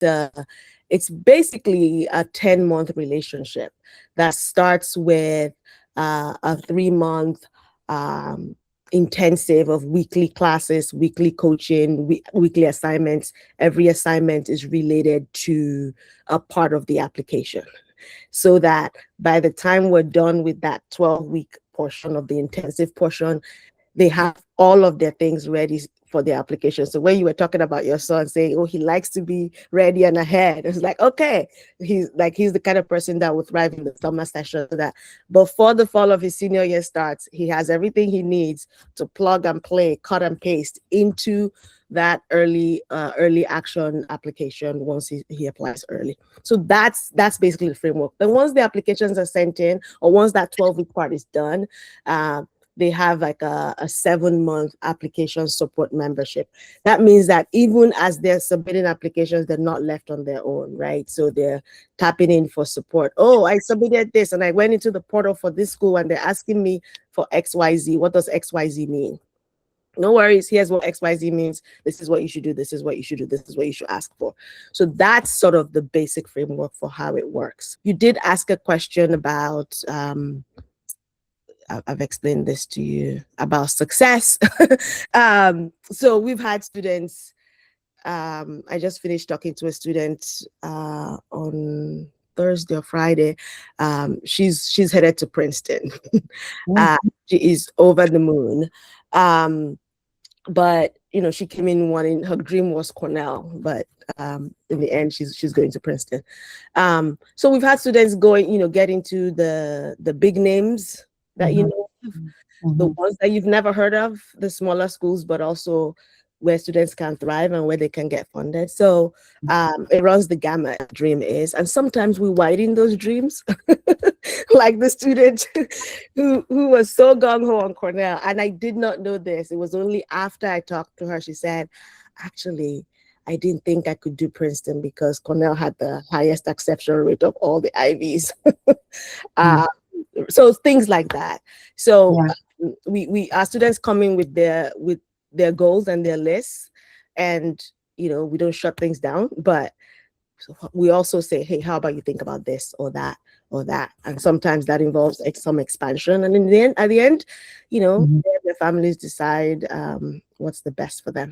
it's basically a 10-month relationship that starts with a 3-month intensive of weekly classes, weekly coaching, weekly assignments. Every assignment is related to a part of the application, so that by the time we're done with that 12-week portion of the intensive portion, they have all of their things ready for the application. So when you were talking about your son saying, oh, he likes to be ready and ahead, it's like, okay, he's the kind of person that will thrive in the summer session, so that before the fall of his senior year starts, he has everything he needs to plug and play, cut and paste into that early action application once he applies early. So that's basically the framework. Then once the applications are sent in, or once that 12-week part is done, they have like a 7-month application support membership. That means that even as they're submitting applications, they're not left on their own, right? So they're tapping in for support. Oh, I submitted this and I went into the portal for this school and they're asking me for XYZ. What does XYZ mean? No worries. Here's what XYZ means. This is what you should do. This is what you should do. This is what you should ask for. So that's sort of the basic framework for how it works. You did ask a question about, I've explained this to you, about success. So we've had students, I just finished talking to a student on Thursday or Friday. She's headed to Princeton. She is over the moon. But she came in wanting, her dream was Cornell, but in the end she's going to Princeton. So we've had students going, get into the big names that the ones that you've never heard of, the smaller schools, but also where students can thrive and where they can get funded. So it runs the gamut, dream is. And sometimes we widen those dreams, like the student who was so gung-ho on Cornell. And I did not know this. It was only after I talked to her, she said, actually, I didn't think I could do Princeton because Cornell had the highest acceptance rate of all the Ivies. So things like that. So we our students come in with their goals and their lists, and we don't shut things down, but we also say, hey, how about you think about this or that or that? And sometimes that involves some expansion, and at the end, their families decide what's the best for them.